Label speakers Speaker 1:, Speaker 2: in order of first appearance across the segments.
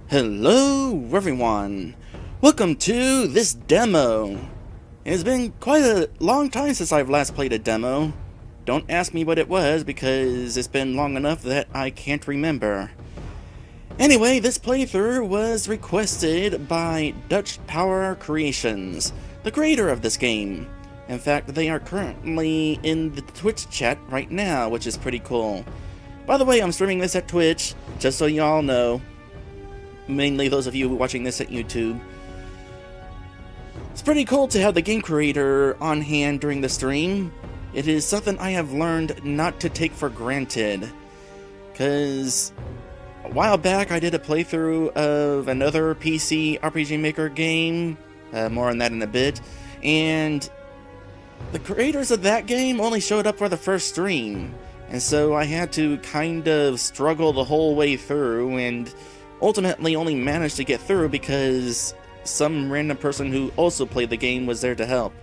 Speaker 1: Hello everyone! Welcome to this demo! It's been quite a long time since I've last played a demo. Don't ask me what it was because it's been long enough that I can't remember. Anyway, this playthrough was requested by Dutch Power Creations, the creator of this game. In fact, they are currently in the Twitch chat right now, which is pretty cool. By the way, I'm streaming this at Twitch, just so y'all know. Mainly those of you watching this at YouTube. It's pretty cool to have the game creator on hand during the stream. It is something I have learned not to take for granted. Because a while back I did a playthrough of another PC RPG Maker game. More on that in a bit. And the creators of that game only showed up for the first stream. And so I had to kind of struggle the whole way through and ultimately only managed to get through because some random person who also played the game was there to help.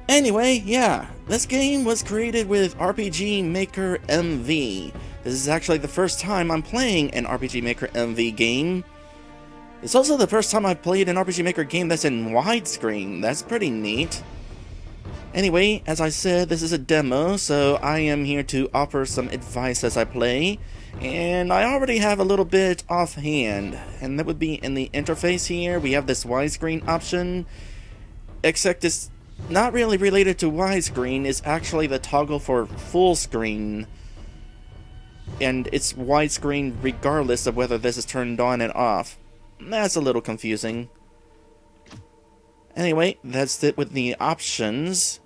Speaker 1: Anyway, yeah, this game was created with RPG Maker MV. This is actually the first time I'm playing an RPG Maker MV game. It's also the first time I've played an RPG Maker game that's in widescreen. That's pretty neat. Anyway, as I said, this is a demo, so I am here to offer some advice as I play. And I already have a little bit offhand, and that would be in the interface here. We have this widescreen option, except it's not really related to widescreen. It's actually the toggle for full screen, and it's widescreen regardless of whether this is turned on and off. That's a little confusing. Anyway, that's it with the options.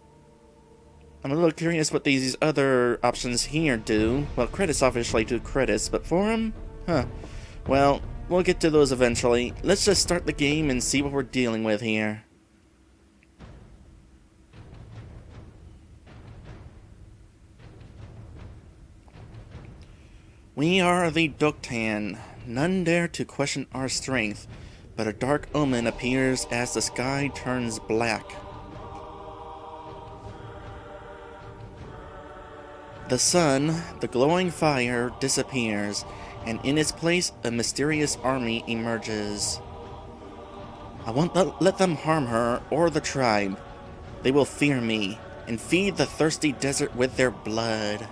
Speaker 1: I'm a little curious what these other options here do. Well, credits obviously do credits, but forum? Huh. Well, we'll get to those eventually. Let's just start the game and see what we're dealing with here. We are the Doktan. None dare to question our strength, but a dark omen appears as the sky turns black. The sun, the glowing fire, disappears, and in its place a mysterious army emerges. I won't let them harm her or the tribe. They will fear me and feed the thirsty desert with their blood.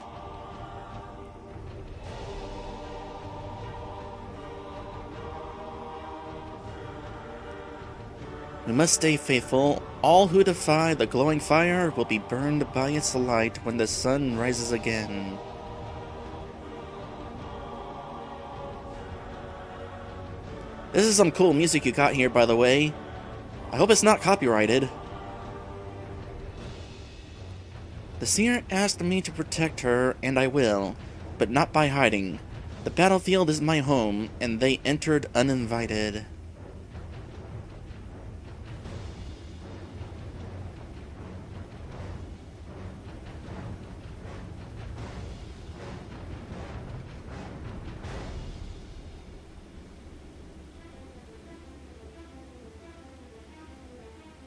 Speaker 1: We must stay faithful. All who defy the glowing fire will be burned by its light when the sun rises again. This is some cool music you got here, by the way. I hope it's not copyrighted. The seer asked me to protect her, and I will, but not by hiding. The battlefield is my home, and they entered uninvited.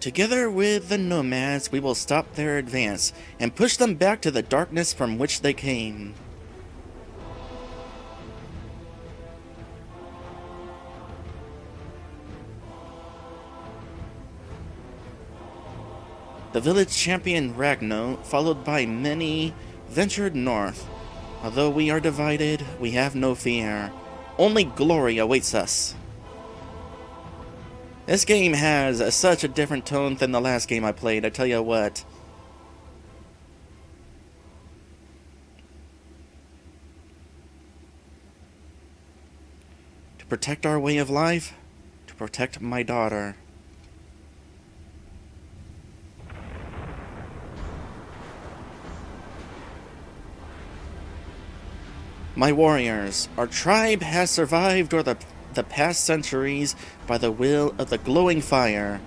Speaker 1: Together with the nomads, we will stop their advance and push them back to the darkness from which they came. The village champion Ragno, followed by many, ventured north. Although we are divided, we have no fear. Only glory awaits us. This game has such a different tone than the last game I played, I tell you what. To protect our way of life, to protect my daughter. My warriors, our tribe has survived over the past centuries by the will of the glowing fire.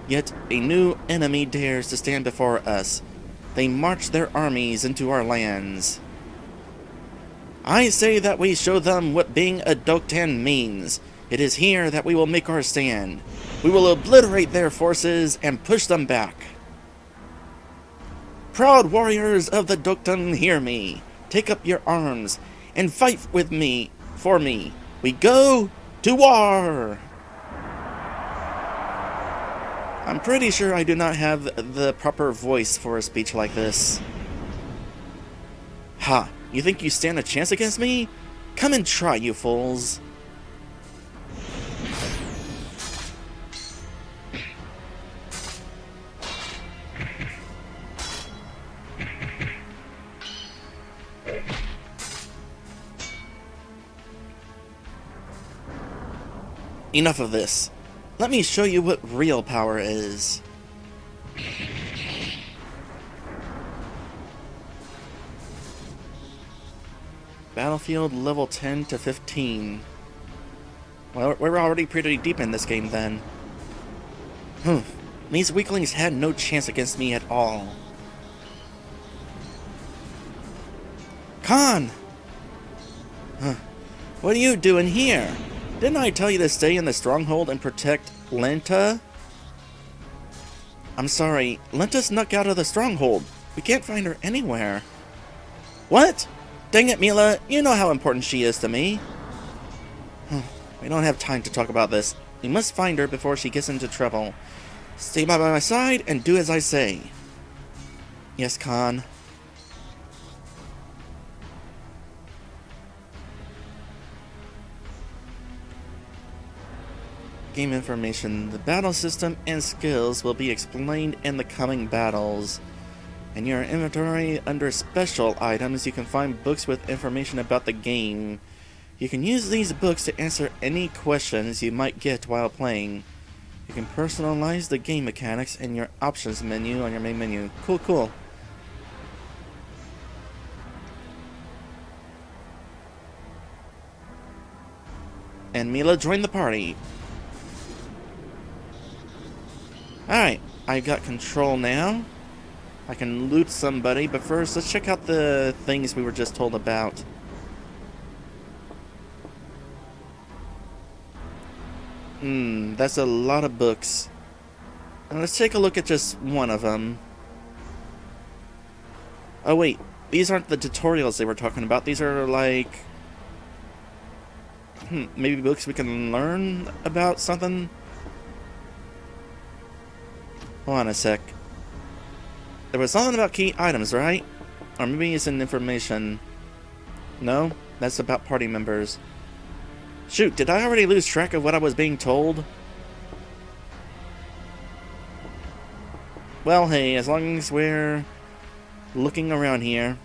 Speaker 1: Yet a new enemy dares to stand before us. They march their armies into our lands. I say that we show them what being a Doktan means. It is here that we will make our stand. We will obliterate their forces and push them back. Proud warriors of the Doktan, hear me. Take up your arms and fight with me For me, we go to war! I'm pretty sure I do not have the proper voice for a speech like this. Ha! You think you stand a chance against me? Come and try, you fools! Enough of this. Let me show you what real power is. Battlefield level 10 to 15. Well, we're already pretty deep in this game then. These weaklings had no chance against me at all. Khan! What are you doing here? Didn't I tell you to stay in the stronghold and protect Lenta? I'm sorry, Lenta snuck out of the stronghold. We can't find her anywhere. What? Dang it, Mila, you know how important she is to me. We don't have time to talk about this. We must find her before she gets into trouble. Stay by my side and do as I say. Yes, Khan. Game information. The battle system and skills will be explained in the coming battles. In your inventory, under special items, you can find books with information about the game. You can use these books to answer any questions you might get while playing. You can personalize the game mechanics in your options menu on your main menu. Cool. And Mila joined the party. Alright, I got control now. I can loot somebody, but first let's check out the things we were just told about. That's a lot of books. Now let's take a look at just one of them. Oh wait, these aren't the tutorials they were talking about. These are like... maybe books we can learn about something? Hold on a sec. There was something about key items, right? Or maybe it's in information. No? That's about party members. Shoot, did I already lose track of what I was being told? Well, hey, as long as we're looking around here.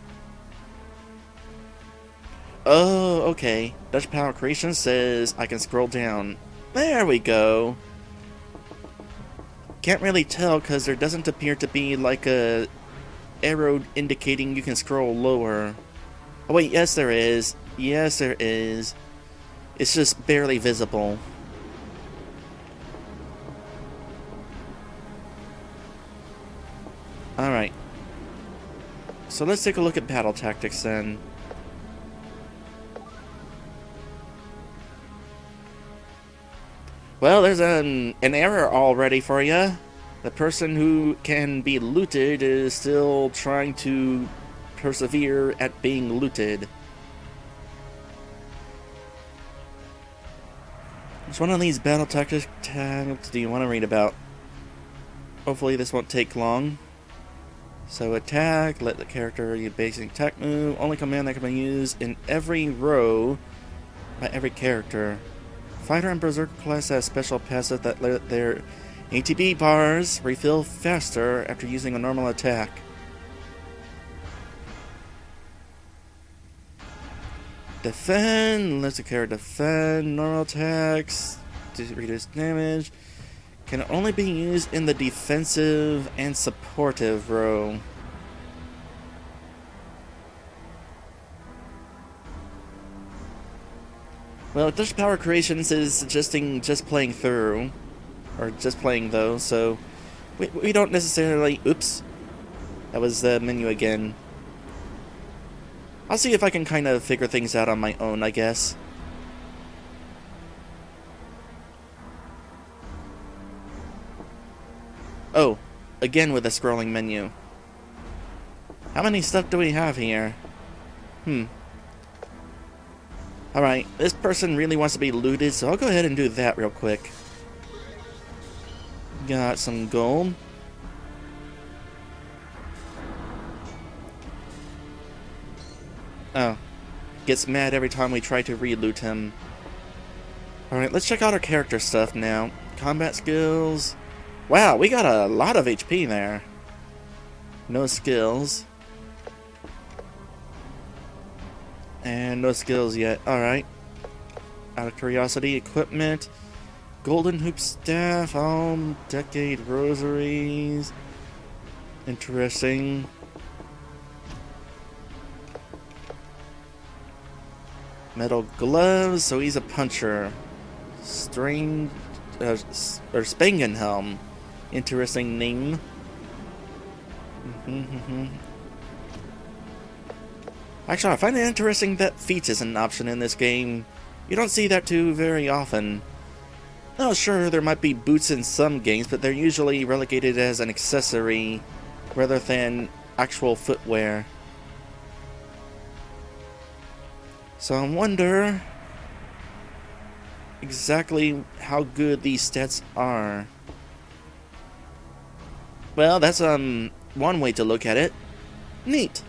Speaker 1: Oh, okay. Dutch Power Creation says I can scroll down. There we go. Can't really tell because there doesn't appear to be like a arrow indicating you can scroll lower. Oh wait, yes there is. Yes there is. It's just barely visible. Alright. So let's take a look at battle tactics then. Well, there's an error already for you. The person who can be looted is still trying to persevere at being looted. Which one of these battle tactics do you want to read about? Hopefully this won't take long. So attack, let the character use basic attack move, only command that can be used in every row by every character. Fighter and Berserker class has special passive that let their ATB bars refill faster after using a normal attack. Defend, lets the character defend, normal attacks, to reduce damage, can only be used in the defensive and supportive row. Well, Dutch Power Creations is suggesting just playing through, or just playing though, so we don't necessarily... Oops, that was the menu again. I'll see if I can kind of figure things out on my own, I guess. Oh, again with a scrolling menu. How many stuff do we have here? Alright, this person really wants to be looted, so I'll go ahead and do that real quick. Got some gold. Oh. Gets mad every time we try to re-loot him. Alright, let's check out our character stuff now. Combat skills. Wow, we got a lot of HP there. No skills. And no skills yet. Alright. Out of curiosity, equipment. Golden hoop staff. Decade rosaries. Interesting. Metal gloves, so he's a puncher. String. Or Spangenhelm. Interesting name. Actually, I find it interesting that feet is an option in this game. You don't see that too very often. Oh, sure, there might be boots in some games, but they're usually relegated as an accessory rather than actual footwear. So I wonder exactly how good these stats are. Well, that's one way to look at it. Neat.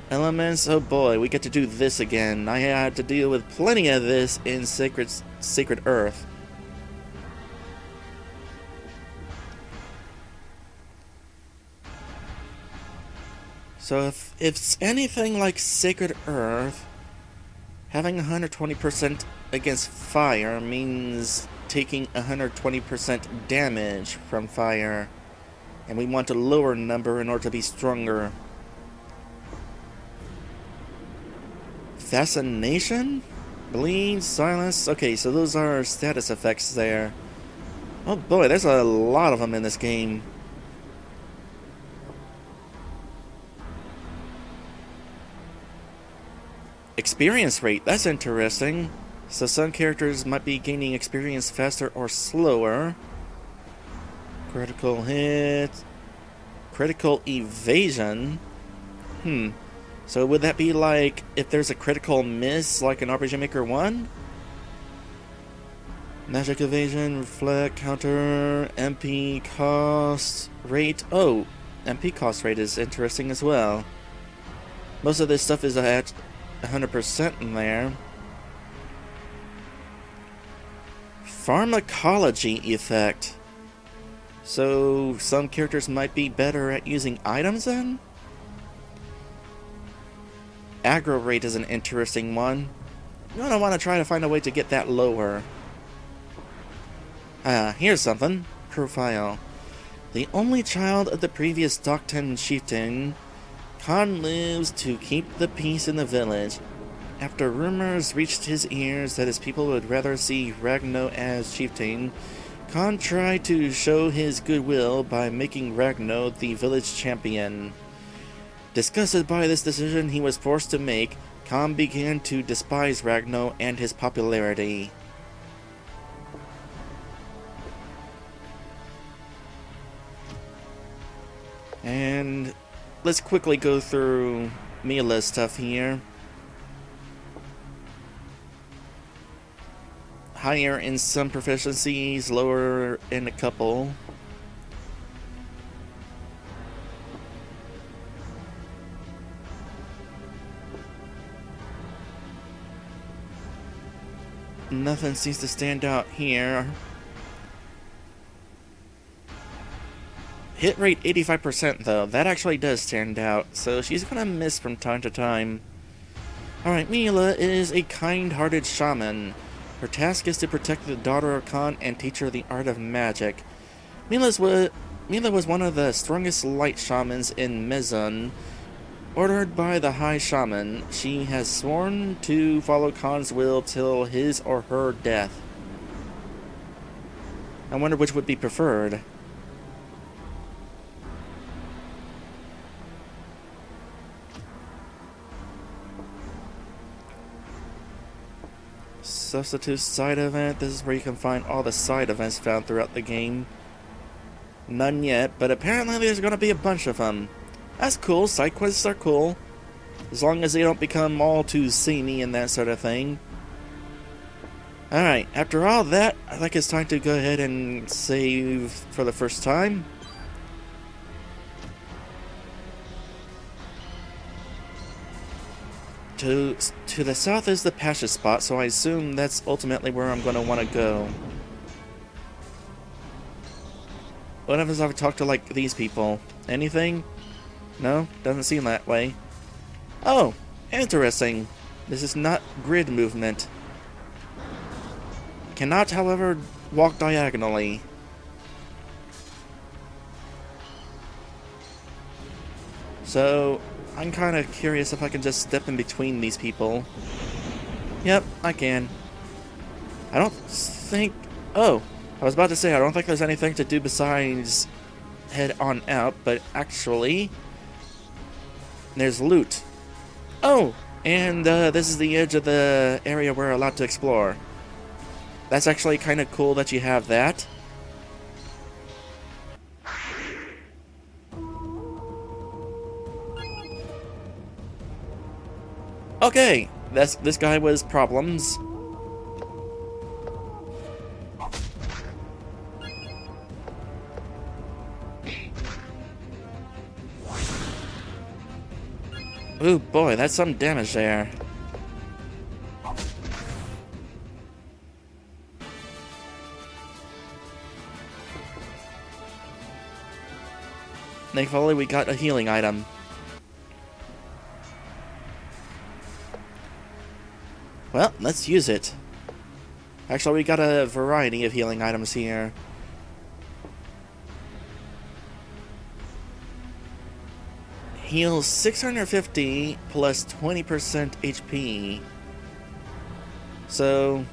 Speaker 1: Elements, oh boy, we get to do this again. I had to deal with plenty of this in Sacred Earth. So if it's anything like Sacred Earth, having 120% against fire means taking 120% damage from fire. And we want a lower number in order to be stronger. Fascination? Bleed, silence. Okay, so those are status effects there. Oh boy, there's a lot of them in this game. Experience rate, that's interesting. So some characters might be gaining experience faster or slower. Critical hit. Critical evasion. So would that be like if there's a critical miss like in RPG Maker 1? Magic evasion, reflect, counter, MP cost rate. Oh, MP cost rate is interesting as well. Most of this stuff is at 100% in there. Pharmacology effect. So some characters might be better at using items then? Aggro rate is an interesting one. You don't want to try to find a way to get that lower. Here's something. Profile. The only child of the previous Docton chieftain, Khan lives to keep the peace in the village. After rumors reached his ears that his people would rather see Ragno as chieftain, Khan tried to show his goodwill by making Ragno the village champion. Disgusted by this decision he was forced to make, Khan began to despise Ragno and his popularity. And let's quickly go through Mila's stuff here. Higher in some proficiencies, lower in a couple. Nothing seems to stand out here. Hit rate 85% though, that actually does stand out, so she's gonna miss from time to time. Alright, Mila is a kind-hearted shaman. Her task is to protect the daughter of Khan and teach her the art of magic. Mila was one of the strongest light shamans in Mezun. Ordered by the High Shaman, she has sworn to follow Khan's will till his or her death. I wonder which would be preferred. Substitute side event. This is where you can find all the side events found throughout the game. None yet, but apparently there's going to be a bunch of them. That's cool, side quests are cool. As long as they don't become all too samey and that sort of thing. Alright, after all that, I think it's time to go ahead and save for the first time. To the south is the pasture spot, so I assume that's ultimately where I'm going to want to go. What happens if I talk to, like, these people? Anything? No? Doesn't seem that way. Oh, interesting. This is not grid movement. Cannot, however, walk diagonally. So, I'm kind of curious if I can just step in between these people. Yep, I can. I don't think... Oh, I was about to say, I don't think there's anything to do besides head on out, but actually, there's loot. Oh, and this is the edge of the area we're allowed to explore. That's actually kind of cool that you have that. Okay, this guy was problems. Ooh boy, that's some damage there. Thankfully, we got a healing item. Well, let's use it. Actually, we got a variety of healing items here. Heals 650 plus 20% HP. So,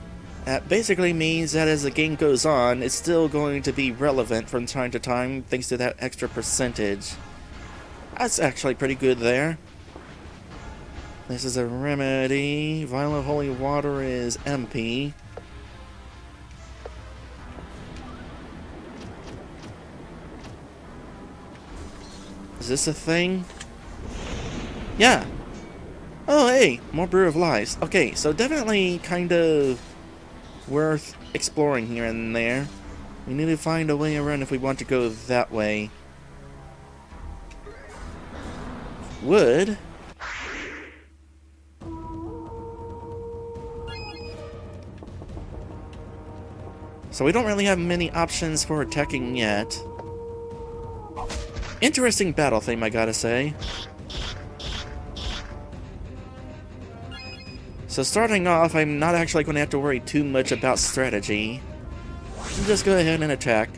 Speaker 1: that basically means that as the game goes on, it's still going to be relevant from time to time thanks to that extra percentage. That's actually pretty good there. This is a remedy. Vial of holy water is MP. Is this a thing? Yeah. Oh, hey, more Brew of Lives. Okay, so definitely kind of worth exploring here and there. We need to find a way around if we want to go that way. Wood. So we don't really have many options for attacking yet. Interesting battle theme, I gotta say. So starting off, I'm not actually going to have to worry too much about strategy. I'll just go ahead and attack.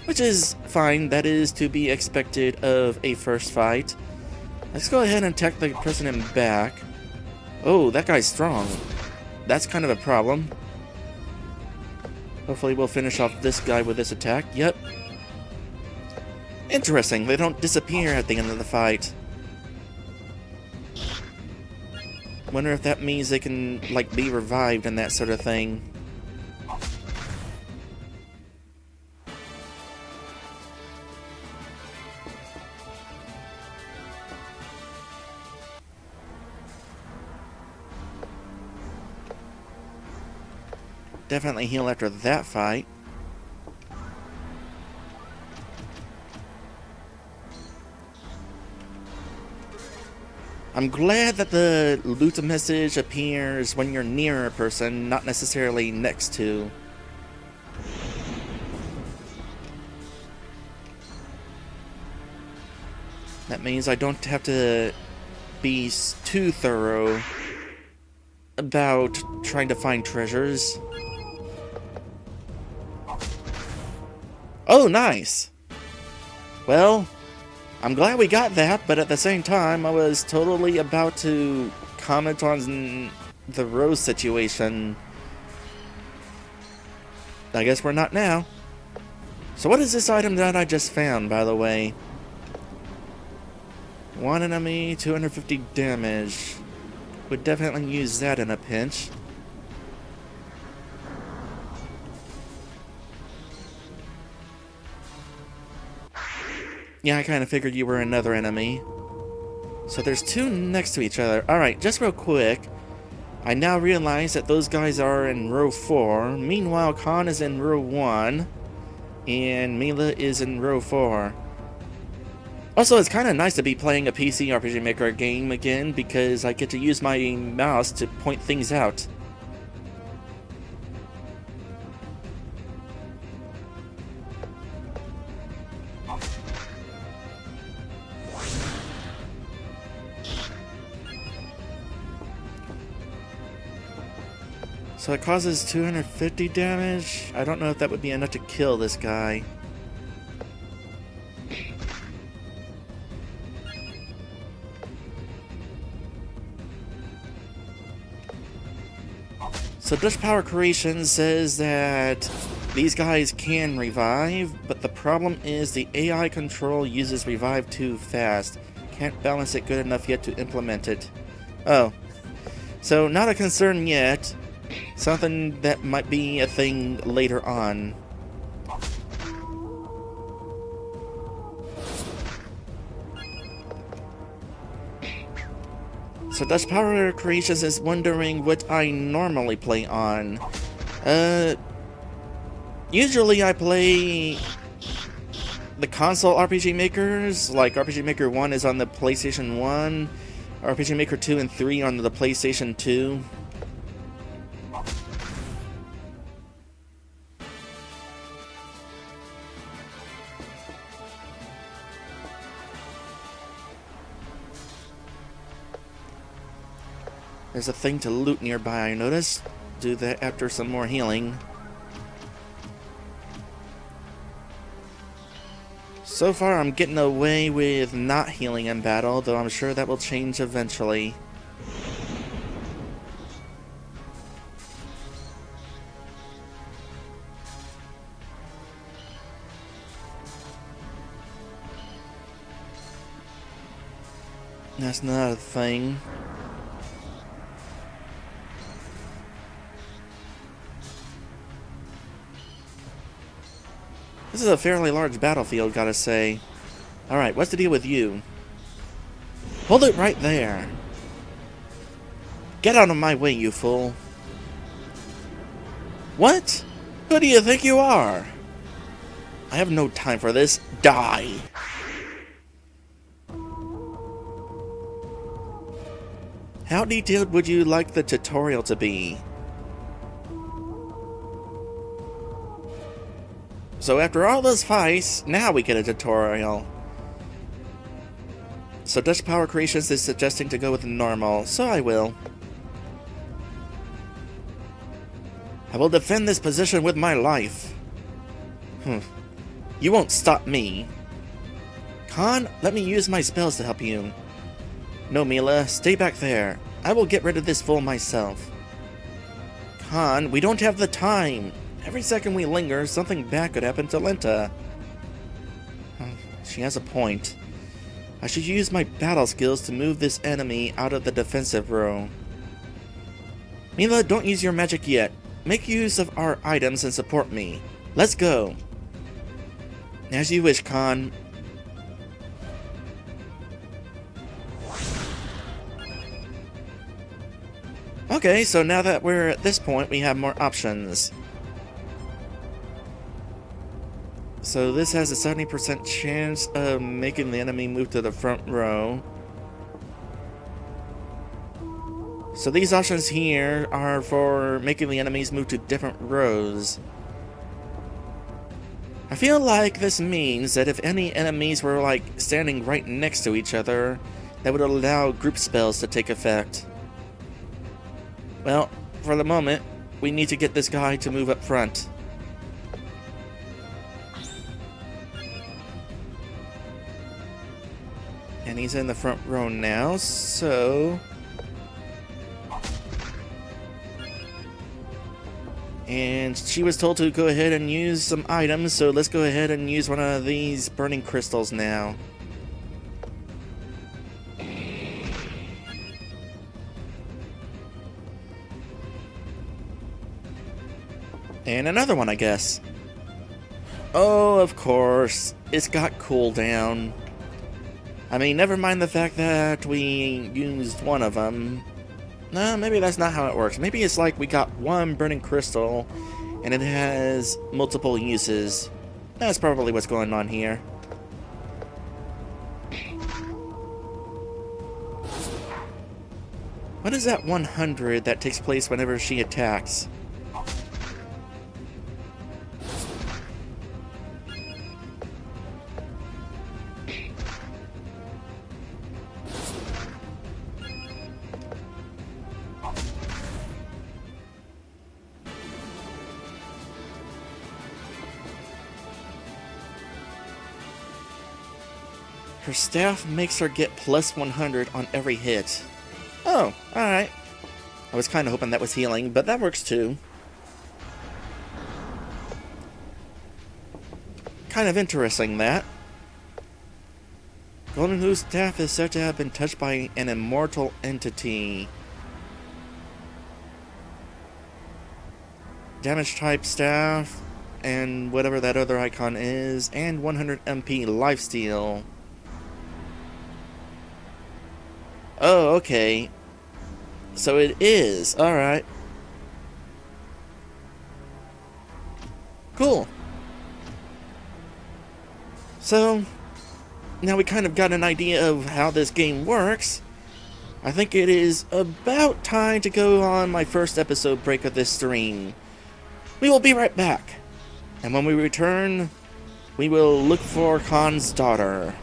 Speaker 1: Which is fine, that is to be expected of a first fight. Let's go ahead and attack the person in back. Oh, that guy's strong. That's kind of a problem. Hopefully we'll finish off this guy with this attack. Yep. Interesting, they don't disappear at the end of the fight. Wonder if that means they can, like, be revived and that sort of thing. Definitely heal after that fight. I'm glad that the loot message appears when you're near a person, not necessarily next to. That means I don't have to be too thorough about trying to find treasures. Oh, nice! Well, I'm glad we got that, but at the same time, I was totally about to comment on the Rose situation. I guess we're not now. So what is this item that I just found, by the way? One enemy, 250 damage. Would definitely use that in a pinch. Yeah, I kind of figured you were another enemy. So there's two next to each other. Alright, just real quick. I now realize that those guys are in row 4. Meanwhile, Khan is in row 1. And Mila is in row 4. Also, it's kind of nice to be playing a PC RPG Maker game again because I get to use my mouse to point things out. So it causes 250 damage. I don't know if that would be enough to kill this guy. So Dutch Power Creation says that these guys can revive, but the problem is the AI control uses revive too fast. Can't balance it good enough yet to implement it. Oh. So not a concern yet. Something that might be a thing later on. So Dutch Power Creations is wondering what I normally play on. Usually I play the console RPG Makers, like RPG Maker 1 is on the PlayStation 1, RPG Maker 2 and 3 on the PlayStation 2. There's a thing to loot nearby, I noticed. Do that after some more healing. So far, I'm getting away with not healing in battle, though I'm sure that will change eventually. That's not a thing. This is a fairly large battlefield, gotta say. Alright, what's the deal with you? Hold it right there. Get out of my way, you fool. What? Who do you think you are? I have no time for this. Die! How detailed would you like the tutorial to be? So after all those fights, now we get a tutorial. So Dutch Power Creations is suggesting to go with normal, so I will. I will defend this position with my life. You won't stop me. Khan, let me use my spells to help you. No, Mila, stay back there. I will get rid of this fool myself. Khan, we don't have the time. Every second we linger, something bad could happen to Lenta. She has a point. I should use my battle skills to move this enemy out of the defensive row. Mila, don't use your magic yet. Make use of our items and support me. Let's go. As you wish, Khan. Okay, so now that we're at this point, we have more options. So this has a 70% chance of making the enemy move to the front row. So these options here are for making the enemies move to different rows. I feel like this means that if any enemies were like standing right next to each other, that would allow group spells to take effect. Well, for the moment, we need to get this guy to move up front. And he's in the front row now, so... And she was told to go ahead and use some items, so let's go ahead and use one of these burning crystals now. And another one, I guess. Oh, of course. It's got cooldown. I mean, never mind the fact that we used one of them. No, maybe that's not how it works. Maybe it's like we got one burning crystal, and it has multiple uses. That's probably what's going on here. What is that 100 that takes place whenever she attacks? Her staff makes her get plus 100 on every hit. Oh, alright. I was kind of hoping that was healing, but that works too. Kind of interesting, that. Golden Hoo's staff is said to have been touched by an immortal entity. Damage type staff, and whatever that other icon is, and 100 MP lifesteal. Oh, okay. So it is. Alright. Cool. So, now we kind of got an idea of how this game works. I think it is about time to go on my first episode break of this stream. We will be right back. And when we return, we will look for Khan's daughter.